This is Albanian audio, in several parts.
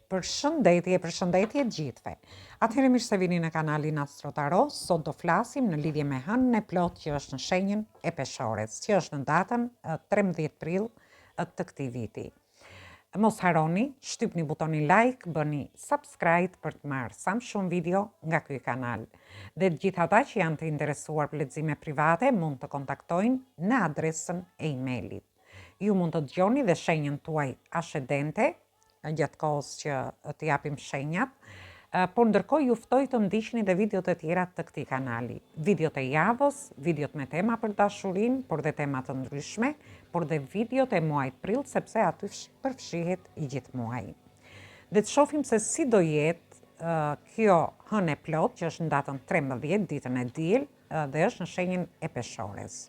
Përshëndetje gjithve. Atëherë mirë se vini në kanalin Astro Tarot. Sot do flasim në lidhje me hënën e plot që është në shenjën e peshores, që është në datën 13 prill të këtij viti. Mos harroni, shtypni butonin like, bëni subscribe për të marrë sa më shumë video nga ky kanal. Dhe të gjithë ata që janë të interesuar për lexime private mund të kontaktojnë në adresën e emailit. Ju mund të dëgjoni dhe shenjën tuaj ascendente gjatë kohës që të japim shenjat, por ndërkohë ju ftoj të ndiqni dhe videot e tjera të këtij kanali. Videot e javës, videot me tema për dashurinë, por dhe tema të ndryshme, por dhe videot e muajit prill, sepse aty përfshihet i gjithë muaji. Dhe të shohim se si do jetë kjo hënë e plot, që është në datën 13, ditën e diel, dhe është në shenjën e peshores.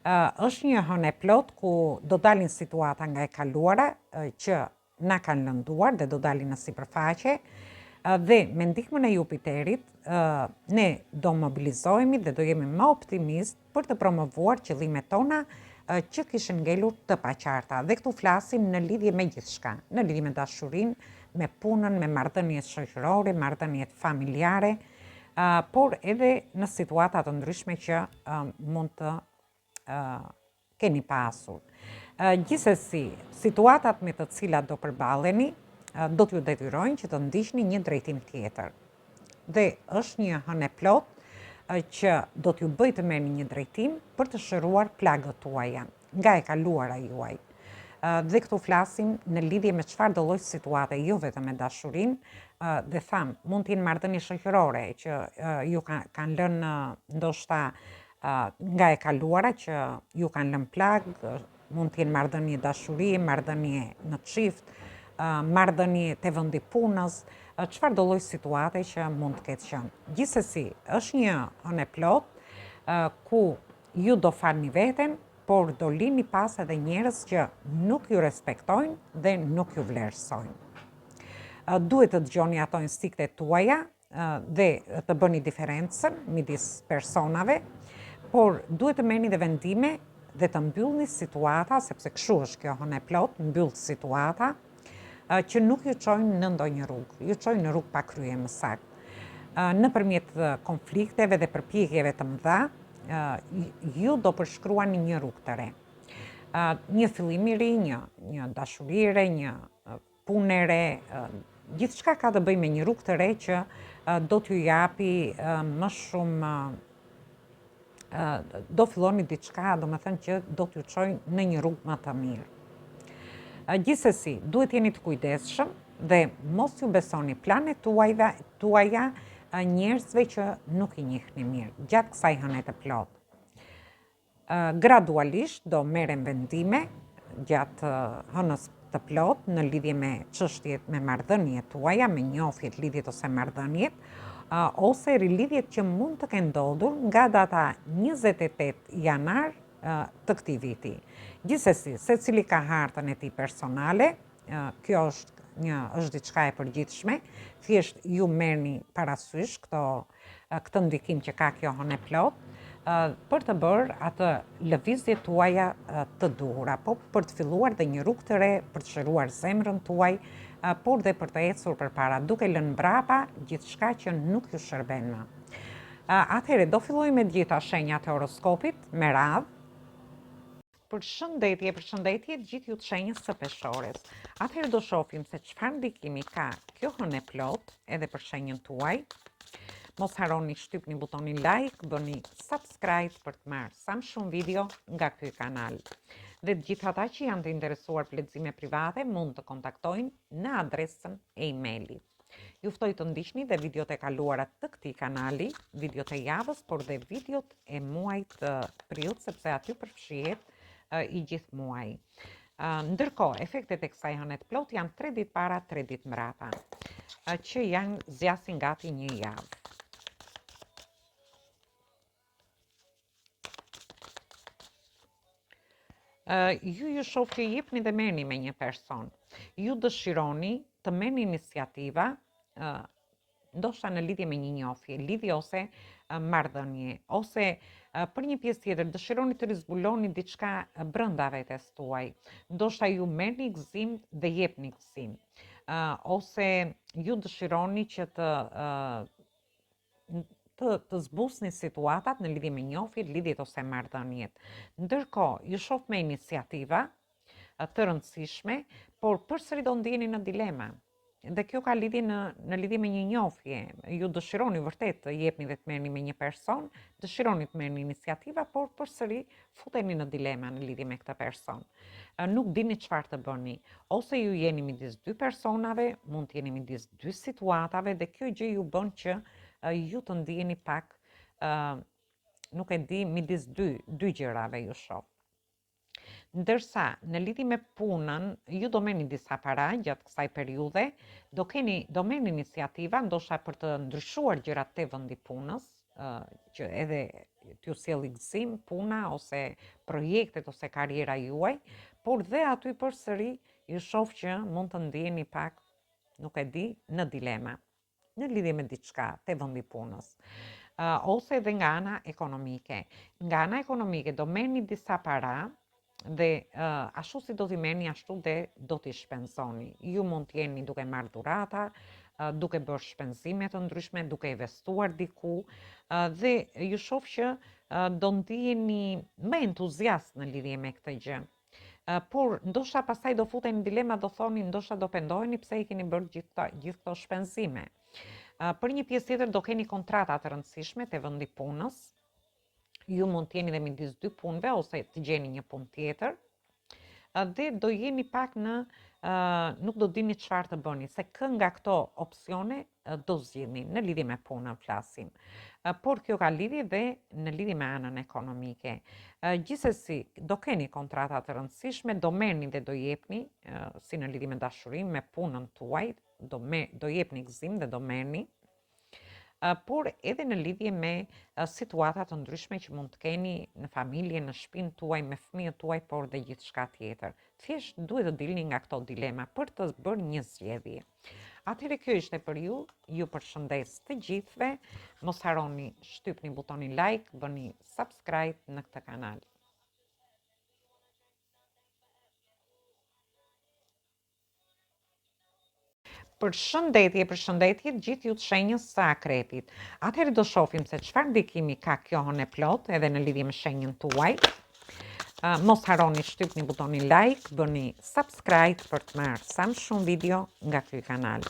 Është një hënë e plot ku do dalin situata nga e kaluara që na kanë lënduar dhe do dalin në sipërfaqe, dhe me ndihmën e Jupiterit ne do mobilizohemi dhe do jemi më optimist për të promovuar qëllimet tona që kishin ngelur të paqarta. Dhe këtu flasim në lidhje me gjithçka, në lidhje me dashurinë, me punën, me marrëdhëniet shoqërore, marrëdhëniet familjare, por edhe në situata të ndryshme që mund të keni pasur. Gjithsesi, situatat me të cilat do përballeni do t'ju detyrojnë që të ndiqni një drejtim tjetër. Dhe është një hënë e plot që do t'ju bëjë të merrni një drejtim për të shëruar plagët tuaja nga e kaluara juaj. Dhe këtu flasim në lidhje me çfarë do lloj situate, jo vetëm me dashurinë, dhe tham, mund të jenë marrëdhënie shoqërore që ju kanë lënë ndoshta nga e kaluara që ju kanë lënë plagë, mund të jenë marrëdhënie dashurie, marrëdhënie në çift, marrëdhënie te vendi punës, çfarë do lloj situate që mund të ketë qenë. Gjithsesi, është një hënë e plot ku ju do falni veten, por do lini pas edhe njerëz që nuk ju respektojnë dhe nuk ju vlerësojnë. Duhet të dëgjoni ato instiktet tuaja dhe të bëni diferencën midis personave, por duhet të merrni dhe vendime dhe të mbyllni situata, sepse kështu është kjo hënë e plot, mbyll situata që nuk ju çojnë në ndonjë rrugë, ju çojnë në rrugë pa krye, më saktë. Nëpërmjet konflikteve dhe përpjekjeve të mëdha, ju do përshkruani një rrugë të re. Një fillim i ri, një dashuri e re, një punë e re, gjithçka ka të bëjë me një rrugë të re që do t'ju japi më shumë, do filloni diçka, domethënë që do t'ju çojë në një rrugë më të mirë. Gjithsesi, duhet jeni të kujdesshëm dhe mos ju besoni planet tuaja njerëzve që nuk i njihni mirë gjatë kësaj hëne të plot. Gradualisht do merren vendime gjatë hënës të plot në lidhje me çështjet me marrëdhëniet tuaja, me njohjet, lidhjet ose marrëdhëniet, ose rilidhjet që mund të kenë ndodhur nga data 28 janar të këtij viti. Gjithsesi, secili ka hartën e tij personale, kjo është diçka e përgjithshme, thjesht ju merrni parasysh këtë ndikim që ka kjo hënë e plot, për të bërë atë lëvizjet tuaja të duhura, për të filluar dhe një rrugë të re, për të shëruar zemrën tuaj, por dhe për të ecur përpara, duke lënë mbrapa gjithçka që nuk ju shërben më. Atëherë, do fillojmë me gjitha shenjat e horoskopit me radhë. Përshëndetje gjithë ju të shenjës së peshores. Atëherë do shohim se çfarë ndikimi ka kjo hënë e plot edhe për shenjën tuaj. Mos harroni shtypni butonin like, bëni subscribe për të marrë sa më shumë video nga ky kanal. Dhe të gjithë ata që janë të interesuar për lexime private mund të kontaktojnë në adresën e emailit. Ju ftoj të ndiqni dhe videot e kaluara të këtij kanali, videot e javës, por dhe videot e muajit prill, sepse aty përfshihet i gjithë muaji. Ndërkohë, efektet e kësaj hëne të plot janë 3 ditë para, 3 ditë mbrapa, që zgjasin gati një javë. Ju shoh që jepni dhe merrni me një person. Ju dëshironi të merrni iniciativa, ndoshta në lidhje me një njohje, lidhje ose marrëdhënie, ose për një pjesë tjetër dëshironi të rizbuloni diçka brenda vetes tuaj. Ndoshta ju merrni gëzim dhe jepni gëzim. ose ju dëshironi që të zbusni situatat në lidhje me njohjet, lidhjet ose marrëdhëniet. Ndërkohë, ju shoh me iniciativa të rëndësishme, por përsëri do ndjeni në dilema. Dhe kjo ka lidhje në lidhje me një njohje. Ju dëshironi vërtet të jepni dhe të merrni me një person, dëshironi të merrni iniciativa, por përsëri futeni në dilema në lidhje me këtë person. Nuk dini çfarë të bëni. Ose ju jeni midis dy personave, mund të jeni midis dy situatave dhe kjo gjë ju bën që ju të ndiheni pak, nuk e di, midis dy gjërave ju shoh. Ndërsa në lidhje me punën, ju do merrni disa para gjatë kësaj periudhe, do merrni iniciativa ndoshta për të ndryshuar gjërat te vendi punës, që edhe t'ju sjellë gëzim puna ose projektet ose karriera juaj, por dhe aty përsëri ju shoh që mund të ndiheni pak, nuk e di, në dilema në lidhje me diçka te vendi punës. Ose edhe nga ana ekonomike. Nga ana ekonomike do merrni disa para dhe ashtu si do t'i merrni, ashtu dhe do t'i shpenzoni. Ju mund t'jeni duke marrë dhurata, duke bërë shpenzime të ndryshme, duke investuar diku, dhe ju shoh që do ndiheni më entuziast në lidhje me këtë gjë. Por ndoshta pastaj do futeni në dilema, do thoni ndoshta do pendoheni pse i keni bërë gjithë këto shpenzime. Për një pjesë tjetër do keni kontrata të rëndësishme te vendi punës. Ju mund të jeni dhe midis dy punëve ose të gjeni një punë tjetër. Dhe do jeni pak nuk do dini çfarë të bëni, se kë nga këto opsione do zgjidhni në lidhje me punën flasim. Por kjo ka lidhje dhe në lidhje me anën ekonomike. Gjithsesi, do keni kontrata të rëndësishme, do merrni dhe do jepni, si në lidhje me dashurinë, me punën tuaj, do jepni gëzim dhe do merrni. Por edhe në lidhje me situata të ndryshme që mund të keni në familje, në shtëpinë tuaj, me fëmijët tuaj, por dhe gjithçka tjetër. Thjesht duhet të dilni nga këto dilema për të bërë një zgjedhje. Atëherë kjo ishte për ju përshëndes të gjithëve, mos harroni shtypni butonin like, bëni subscribe në këtë kanal. Përshëndetje gjithë ju të shenjës së Akrepit. Atëherë do shohim se çfarë ndikimi ka kjo hënë plot edhe në lidhje me shenjën tuaj. Mos harroni shtypni butonin like, bëni subscribe për të marrë sa më shumë video nga ky kanal.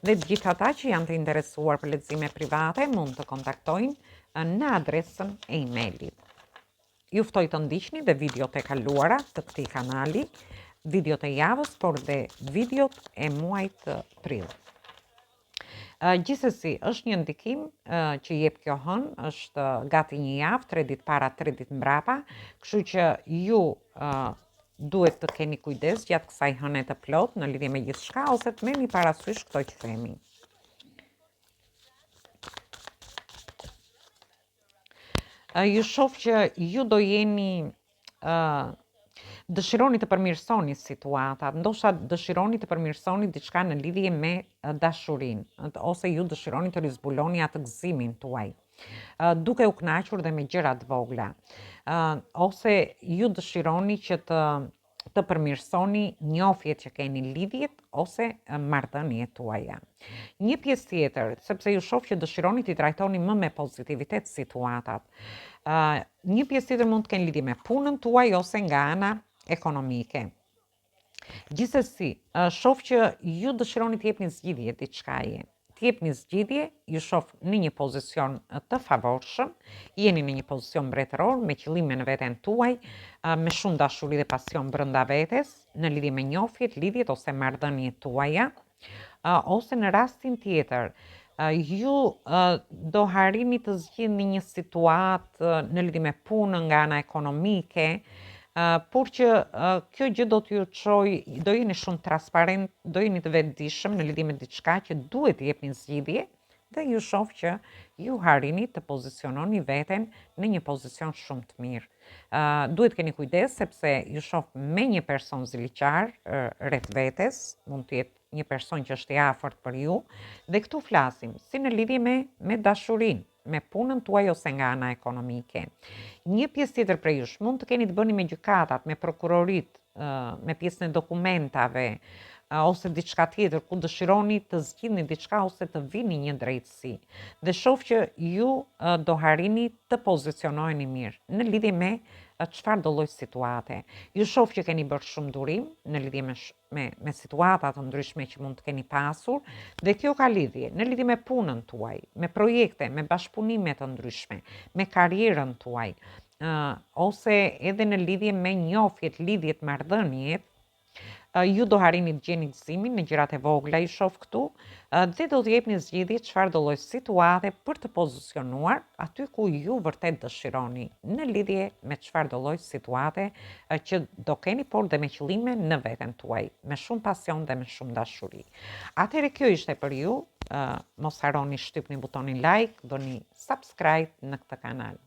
Dhe të gjithë ata që janë të interesuar për lexime private mund të kontaktojnë në adresën e emailit. Ju ftoj të ndiqni dhe videot e kaluara të këtij kanali, videot e javës, por dhe videot e muajit prill. Gjithsesi, është një ndikim që jep kjo hënë, është gati një javë, 3 ditë para, 3 ditë mbrapa, kështu që ju duhet të keni kujdes gjatë kësaj hëne të plot në lidhje me gjithçka, ose të merrni parasysh këto që themi. Ju shoh që ju do jeni dëshironi të përmirësoni situatat, ndoshta dëshironi të përmirësoni diçka në lidhje me dashurinë, ose ju dëshironi të rizbuloni atë gëzimin tuaj, duke u kënaqur dhe me gjëra të vogla, ose ju dëshironi që të përmirësoni njohjet që keni, lidhjet ose marrëdhëniet tuaja. Një pjesë tjetër, sepse ju shoh që dëshironi të trajtoni më me pozitivitet situatat. Një pjesë tjetër mund të kenë lidhje me punën tuaj ose nga ana ekonomike. Gjithsesi, shoh që ju dëshironi të jepni zgjidhje diçkaje. Të jepni zgjidhje, ju shoh në një pozicion të favorshëm, jeni në një pozicion mbretëror me qëllime në veten tuaj, me shumë dashuri dhe pasion brenda vetes, në lidhje me njohjet, lidhjet ose marrëdhëniet tuaja, ose në rastin tjetër, ju do harrini të zgjidhni një situatë në lidhje me punën nga ana ekonomike, por që kjo gjë do t'ju çojë, do jeni shumë transparent, do jeni të vetëdijshëm në lidhje me diçka që duhet të jepni zgjidhje, dhe ju shoh që ju harrini të poziciononi veten në një pozicion shumë të mirë. Duhet keni kujdes sepse ju shoh me një person ziliqar rreth vetes, mund të jetë një person që është i afërt për ju, dhe këtu flasim si në lidhje me dashurinë, me punën tuaj ose nga ana ekonomike. Një pjesë tjetër prej jush mund të keni të bëni me gjykatat, me prokurorit, me pjesën e dokumentave, ose diçka tjetër ku dëshironi të zgjidhni diçka ose të vini një drejtësi. Dhe shoh që ju do harrini të pozicionoheni mirë në lidhje me çfarë do lloj situate. Ju shoh që keni bërë shumë durim në lidhje me situata të ndryshme që mund të keni pasur dhe kjo ka lidhje në lidhje me punën tuaj, me projekte, me bashkëpunime të ndryshme, me karrierën tuaj, ose edhe në lidhje me njohjet, lidhjet, marrëdhëniet. Ju do harrini të gjeni gëzimin në gjërat e vogla, i shoh këtu, dhe do të jepni zgjidhje çfarë do lloj situate për të pozicionuar aty ku ju vërtet dëshironi në lidhje me çfarë do lloj situate që do keni, por dhe me qëllime në veten tuaj, me shumë pasion dhe me shumë dashuri. Atëherë kjo ishte për ju. Mos harroni shtypni butonin like, bëni subscribe në këtë kanal.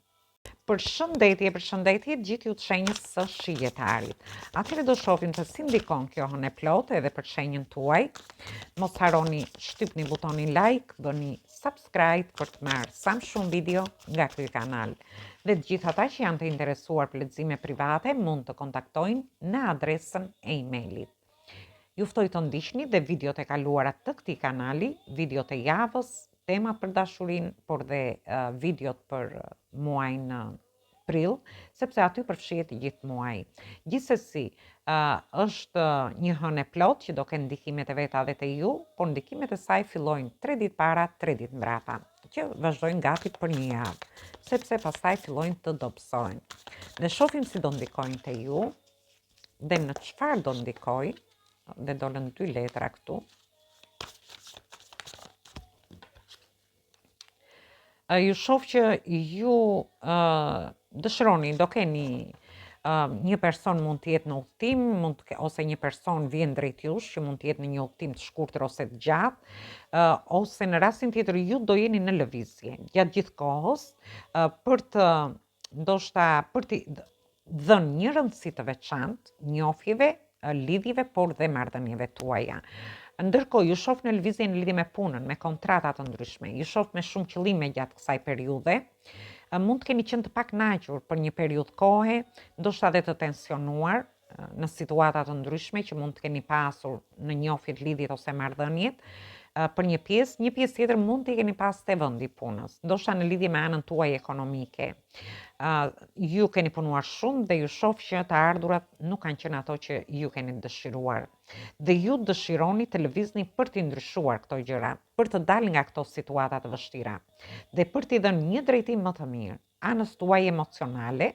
Përshëndetje gjithë ju të shenjës së shijetarit. Atëherë do shohim se si ndikon kjo hënë plot edhe për shenjën tuaj. Mos harroni shtypni butonin like, bëni subscribe për të marrë sa më shumë video nga ky kanal. Dhe të gjithë ata që janë të interesuar për lexime private mund të kontaktojnë në adresën e emailit. Ju ftoj të ndiqni dhe videot e kaluara të këtij kanali, videot e javës, tema për dashurin, por dhe videot për muajin prill, sepse aty përfshihet gjithë muaji. Gjithsesi, është një hënë plot që do kenë ndikimet e veta edhe te ju, por ndikimet e saj fillojnë 3 ditë para, 3 ditë mbrapa, që vazhdojnë gati për një javë, sepse pastaj fillojnë të dobësohen. Ne shohim si do ndikojnë te ju dhe në çfarë do ndikojnë, dhe dolën 2 letra këtu. Ju shoh që ju dëshironi, do keni një person mund të jetë në udhtim, ose një person vjen drejt jush që mund të jetë në një udhtim të shkurtër ose të gjatë, ose në rastin tjetër ju do jeni në lëvizje gjatë gjithë kohës për të dhënë një rëndësi të veçantë njohjeve, lidhjeve, por dhe marrëdhënieve tuaja. Ndërkohë, ju shoh në lëvizje në lidhje me punën, me kontrata të ndryshme, ju shoh me shumë qëllime gjatë kësaj periudhe. Mund të keni qenë të pakënaqur për një periudhë kohe, ndoshta edhe të tensionuar në situata të ndryshme që mund të keni pasur në njohjet, lidhjet ose marrëdhëniet. Për një pjesë tjetër mund t'i keni pas te vendi punës, ndoshta në lidhje me anën tuaj ekonomike. Ju keni punuar shumë dhe ju shoh që të ardhurat nuk kanë qenë ato që ju keni dëshiruar. Dhe ju dëshironi të lëvizni për t'i ndryshuar këto gjëra, për të dalë nga këto situata të vështira dhe për t'i dhënë një drejtim më të mirë anës tuaj emocionale,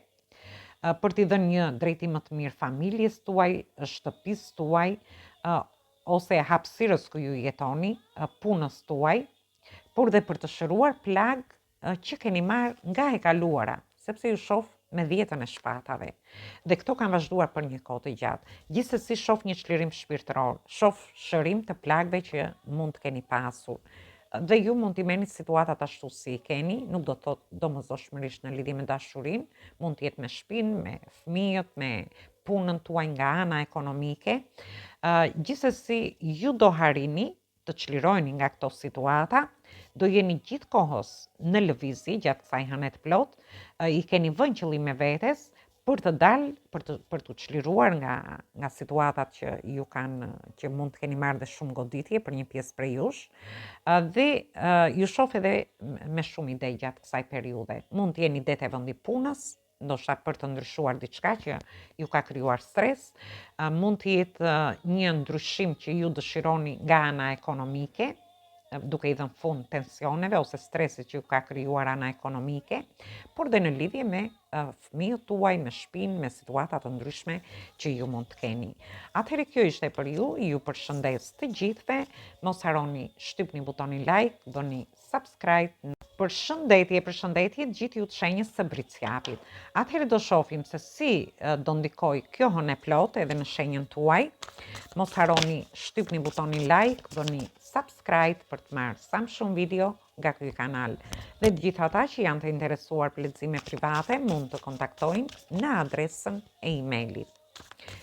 për t'i dhënë një drejtim më të mirë familjes tuaj, shtëpisë tuaj, ose hapësirës ku ju jetoni, punës tuaj, por dhe për të shëruar plagë që keni marrë nga e kaluara, sepse ju shoh me 10 e shpatave. Dhe këto kanë vazhduar për një kohë të gjatë. Gjithsesi shoh një çlirim shpirtëror, shoh shërim të plagëve që mund të keni pasur. Dhe ju mund t'i merrni situatat ashtu si i keni, nuk do të thotë domosdoshmërisht në lidhje me dashurinë, mund të jetë me shtëpinë, me fëmijët, me punën tuaj nga ana ekonomike. Gjithsesi ju do harrini të çliroheni nga këto situata, do jeni gjithë kohës në lëvizje gjatë kësaj hëne të plot, i keni vënë qëllime vetes për të dalë, për të çliruar nga situatat që ju kanë, që mund të keni marrë dhe shumë goditje për një pjesë prej jush, dhe ju shoh edhe me shumë ide gjatë kësaj periudhe. Mund të jeni det e vendi punës, ndoshta për të ndryshuar diçka që ju ka krijuar stres, mund të jetë një ndryshim që ju dëshironi nga ana ekonomike, duke i dhënë fund tensioneve ose stresit që ju ka krijuar ana ekonomike, por dhe në lidhje me fëmijët tuaj, me shtëpinë, me situata të ndryshme që ju mund të keni. Atëherë kjo ishte për ju përshëndes të gjithëve, mos harroni shtypni butonin like, bëni subscribe. Përshëndetje gjithë ju të shenjës së bricjapit. Atëherë do shohim se si do ndikoj kjo hënë plot edhe në shenjën tuaj. Mos harroni shtypni butonin like, bëni subscribe për të marrë sa më shumë video nga ky kanal. Dhe të gjithë ata që janë të interesuar për lexime private mund të kontaktojnë në adresën e emailit.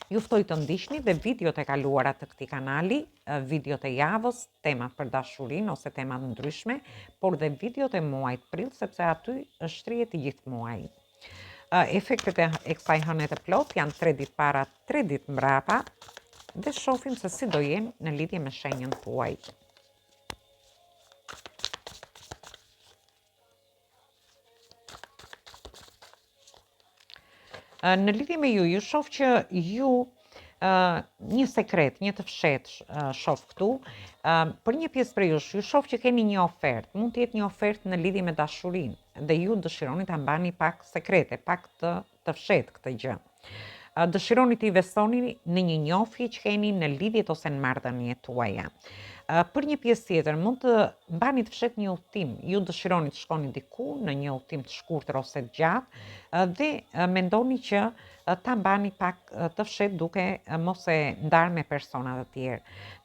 Ju ftoj të ndiqni dhe videot e kaluara të këtij kanali, videot e javës, temat për dashurinë ose tema të ndryshme, por dhe videot e muajit prill, sepse aty është shtrihet i gjithë muaji. Efektet e kësaj hëne të plot janë 3 ditë para, 3 ditë mbrapa. dhe shohim se si do jenë në lidhje me shenjën tuaj. Në lidhje me ju shoh që ju një sekret, një të fshetë shoh këtu. Për një pjesë për ju shoh që keni një ofertë, mund të jetë një ofertë në lidhje me dashurinë dhe ju dëshironi ta mbani pak sekrete, pak të fshetë këtë gjë. Dëshironi të investoni në një njohje që keni në lidhjet ose në marrëdhëniet tuaja. Për një pjesë tjetër, mund të mbani të fshetë një udhtim. Ju dëshironi të shkoni diku në një udhtim të shkurtër ose të gjatë dhe mendoni që ta mbani pak të fshetë duke mos e ndarë me persona të tjerë.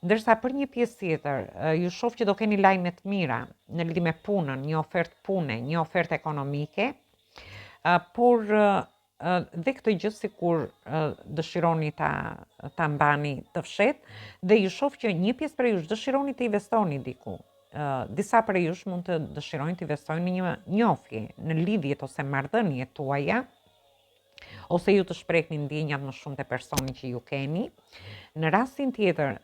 Ndërsa për një pjesë tjetër, ju shoh që do keni lajme të mira në lidhje me punën, një ofertë pune, një ofertë ekonomike, por dhe këtë gjë sikur dëshironi ta mbani të fshetë dhe ju shoh që një pjesë prej jush dëshironi të investoni diku. Disa prej jush mund të dëshirojnë të investojnë në një njohje, në lidhjet ose marrëdhëniet tuaja, ose ju të shprehni ndjenjat më shumë te personi që ju keni. Në rastin tjetër,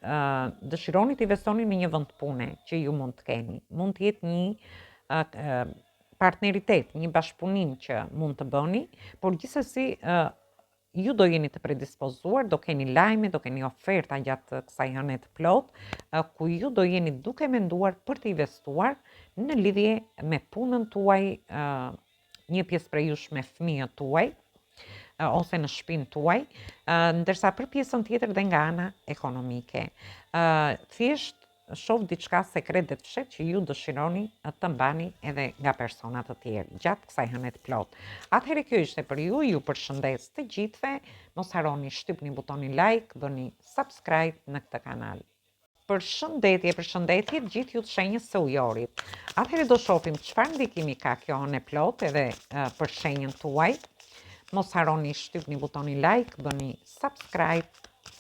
dëshironi të investoni në një vend pune që ju mund të keni. Mund të jetë një partneritet, një bashkëpunim që mund të bëni, por gjithsesi ju do jeni të predispozuar, do keni lajme, do keni oferta gjatë kësaj hëne të plot, ku ju do jeni duke menduar për të investuar në lidhje me punën tuaj, një pjesë prej jush me fëmijët tuaj, ose në shtëpinë tuaj, ndërsa për pjesën tjetër dhe nga ana ekonomike. Thjesht shoh diçka sekret dhe të fshetë që ju dëshironi të mbani edhe nga persona të tjerë gjatë kësaj hëne të plot. Atëherë kjo ishte për ju, ju përshëndes të gjithëve, mos harroni shtypni butonin like, bëni subscribe në këtë kanal. Përshëndetje të gjithë ju të shenjës së ujorit. Atëherë do shohim çfarë ndikimi ka kjo hënë plot edhe për shenjën tuaj. Mos harroni shtypni butonin like, bëni subscribe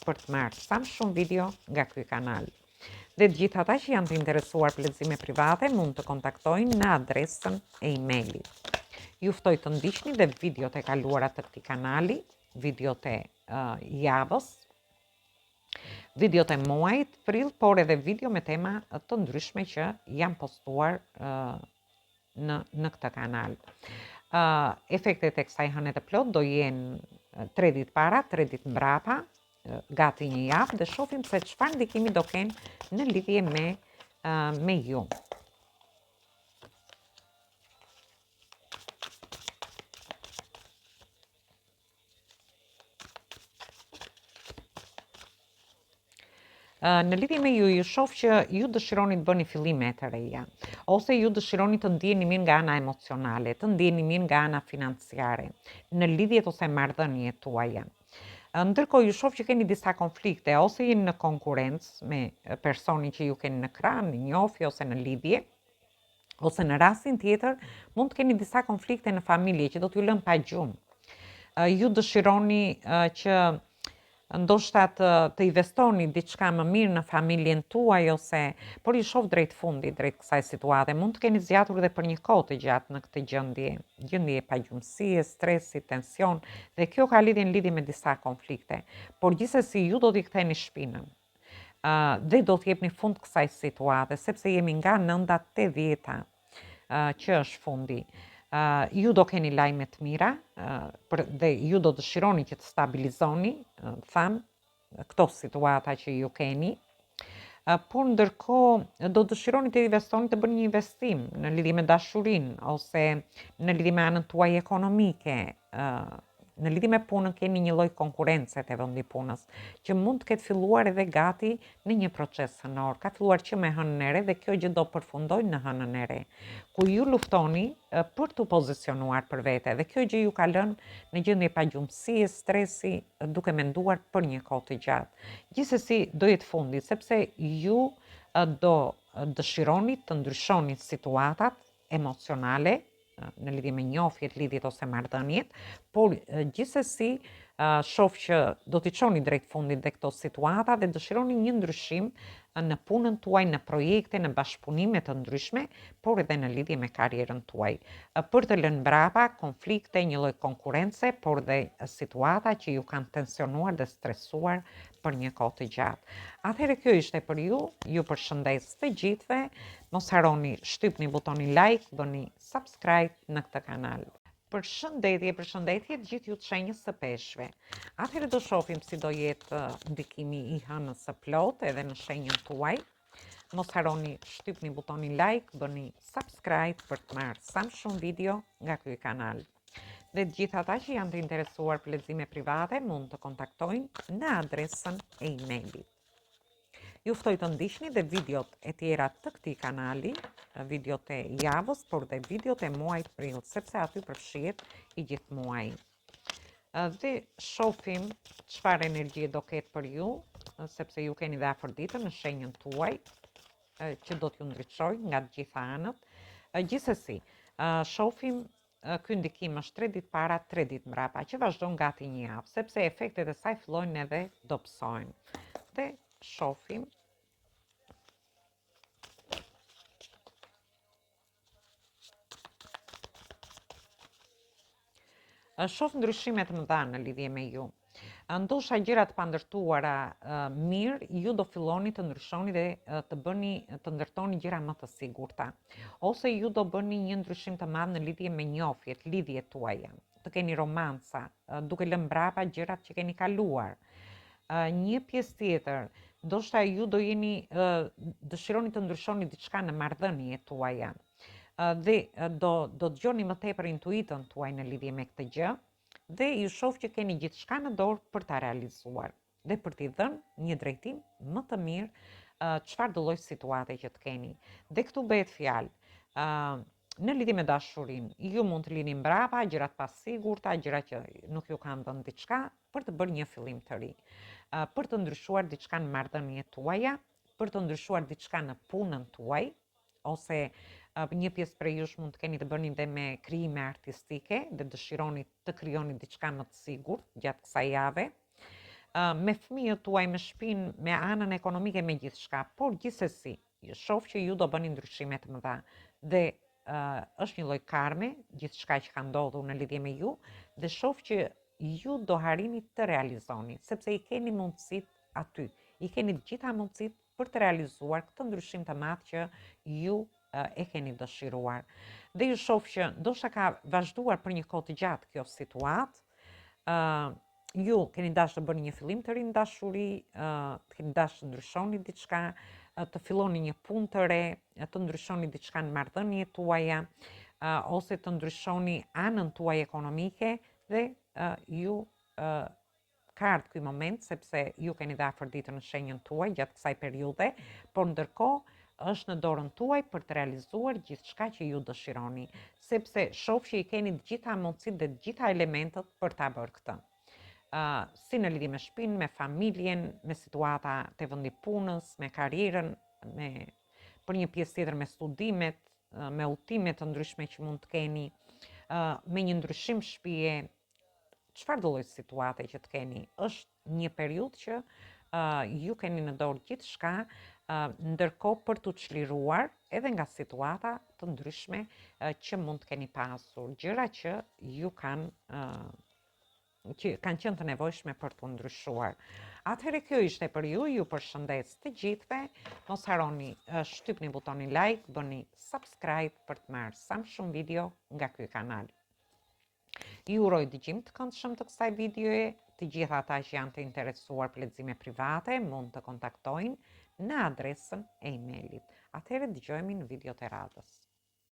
për të marrë sa më shumë video nga ky kanal. Dhe të gjithë ata që janë të interesuar për lexime private mund të kontaktojnë në adresën e emailit. Ju ftoj të ndiqni dhe videot e kaluara të këtij kanali, videot e javës, videot e muajit prill, por edhe video me tema të ndryshme që janë postuar në këtë kanal. Efektet e kësaj hëne të plot do jenë 3 ditë para, 3 ditë mbrapa, gati një javë dhe shohim se çfarë ndikimi do kenë në lidhje me ju. Në lidhje me ju shoh që ju dëshironi të bëni fillime të reja, ose ju dëshironi të ndjeni mirë nga ana emocionale, të ndjeni mirë nga ana financiare, në lidhjet ose marrëdhëniet tuaja. Ndërkohë ju shoh që keni disa konflikte, ose jeni në konkurrencë me personin që ju keni në krah, në njohje ose në lidhje, ose në rastin tjetër mund të keni disa konflikte në familje që do t'ju lënë pa gjumë. Ju dëshironi që ndoshta të investoni diçka më mirë në familjen tuaj, por ju shoh drejt fundit, drejt kësaj situate, mund të keni zgjatur edhe për një kohë të gjatë në këtë gjendje pagjumësie, stresi, tension, dhe kjo ka lidhje me disa konflikte. Por gjithsesi ju do t'i ktheni shpinën dhe do t'jepni fund kësaj situate, sepse jemi nga 9-a 8-10-a që është fundi. Ju do keni lajme të mira dhe ju do dëshironi që të stabilizoni, këto situata që ju keni, por ndërkohë do dëshironi të investoni, të bëni një investim në lidhje me dashurinë ose në lidhje me anën tuaj ekonomike. Në lidhje me punën keni një lloj konkurrence te vendi punës, që mund të ketë filluar edhe gati në një proces hënor. Ka filluar që me hënën e re dhe kjo gjë do përfundojë në hënën e re, ku ju luftoni për të pozicionuar për vete dhe kjo gjë ju ka lënë në gjendje pagjumësie, stresi, duke menduar për një kohë të gjatë. Gjithsesi do jetë fundi, sepse ju do dëshironi të ndryshoni situatat emocionale në lidhje me njohjet, lidhjet ose marrëdhëniet, por gjithsesi Shoh që do t'i çoni drejt fundit dhe këto situata dhe dëshironi një ndryshim në punën tuaj, në projekte, në bashkëpunime të ndryshme, por edhe në lidhje me karrierën tuaj. Për të lënë mbrapa konflikte, një lloj konkurrence, por dhe situata që ju kanë tensionuar dhe stresuar për një kohë të gjatë. Atëherë kjo ishte për ju përshëndes të gjithëve, mos harroni shtypni butonin like, bëni subscribe në këtë kanal. Përshëndetje të gjithë ju të shenjës së peshqve. Atëherë do shohim si do jetë ndikimi i hënës së plot edhe në shenjën tuaj. Mos harroni shtypni butonin like, bëni subscribe për të marrë sa më shumë video nga ky kanal. Dhe të gjithë ata që janë të interesuar për lexime private mund të kontaktojnë në adresën e emailit. Ju ftoj të ndiqni dhe videot e tjera të këtij kanali, videot e javës, por dhe videot e muajit prill, sepse aty përfshihet i gjithë muaji. Dhe shohim çfarë energjie do ketë për ju, sepse ju keni dhe afërditën në shenjën tuaj, që do t'ju ndriçoj nga të gjitha anët. Gjithsesi, shohim ky ndikim është 3 ditë para, 3 ditë mbrapa, që vazhdon gati një javë, sepse efektet e saj fillojnë edhe dobësojnë. Dhe shohim shoh ndryshime të mëdha në lidhje me ju. Ndoshta gjërat pa ndërtuara mirë, ju do filloni të ndryshoni dhe të ndërtoni gjëra më të sigurta. Ose ju do bëni një ndryshim të madh në lidhje me njofjet, lidhjet tuaja. Të keni romanca, duke lënë mbrapa gjërat që keni kaluar. Një pjesë tjetër, ndoshta ju do jeni dëshironi të ndryshoni diçka në marrëdhëniet tuaja. Dhe do dëgjoni më tepër intuitën tuaj në lidhje me këtë gjë dhe ju shoh që keni gjithçka në dorë për ta realizuar dhe për t'i dhënë një drejtim më të mirë çfarë do lloj situate që të keni. Dhe këtu bëhet fjalë në lidhje me dashurinë, ju mund të lini mbrapa gjërat pa sigurta, gjëra që nuk ju kanë dhënë diçka për të bërë një fillim të ri, për të ndryshuar diçka në marrëdhëniet tuaja, për të ndryshuar diçka në punën tuaj, ose një pjesë prej jush mund të keni të bëni dhe me krijime artistike dhe dëshironi të krijoni diçka më të sigurt gjatë kësaj jave. Me fëmijët tuaj, me shtëpinë, me anën ekonomike, me gjithçka, por gjithsesi, shoh që ju do bëni ndryshime të mëdha dhe është një lloj karme gjithçka që ka ndodhur në lidhje me ju dhe shoh që ju do harrini të realizoni, sepse i keni mundësitë aty, i keni të gjitha mundësitë për të realizuar këtë ndryshim të madh që ju e keni dëshiruar. Dhe ju shoh që ndoshta ka vazhduar për një kohë të gjatë kjo situatë. Ju keni dashur të bëni një fillim të ri në dashuri, të keni dashur të ndryshoni diçka, të filloni një punë të re, të ndryshoni diçka në marrëdhëniet tuaja, ose të ndryshoni anën tuaj ekonomike dhe ju ka ardhur ky moment sepse ju keni dhe afërditën në shenjën tuaj gjatë kësaj periudhe, por ndërkohë është në dorën tuaj për të realizuar gjithçka që ju dëshironi, sepse shoh që i keni të gjitha mundësitë dhe të gjitha elementet për ta bërë këtë. Si në lidhje me shtëpinë, me familjen, me situata të vendi punës, me karrierën, për një pjesë tjetër me studimet, me udhime të ndryshme që mund të keni, me një ndryshim shtëpie, çfarë do lloj situate që të keni. Është një periudhë që ju keni në dorë gjithçka, ndërkohë për t'u çliruar edhe nga situata të ndryshme që mund të keni pasur, gjëra që ju kanë qenë të nevojshme për t'u ndryshuar. Atëherë kjo ishte për ju përshëndes të gjithëve, mos harroni shtypni butonin like, bëni subscribe për të marrë sa më shumë video nga ky kanal. Ju uroj dëgjim të këndshëm të kësaj videoje. Të gjitha ata që janë të interesuar për lexime private mund të kontaktojnë në adresën e emailit. Atëherë dëgjohemi në videot e radhës.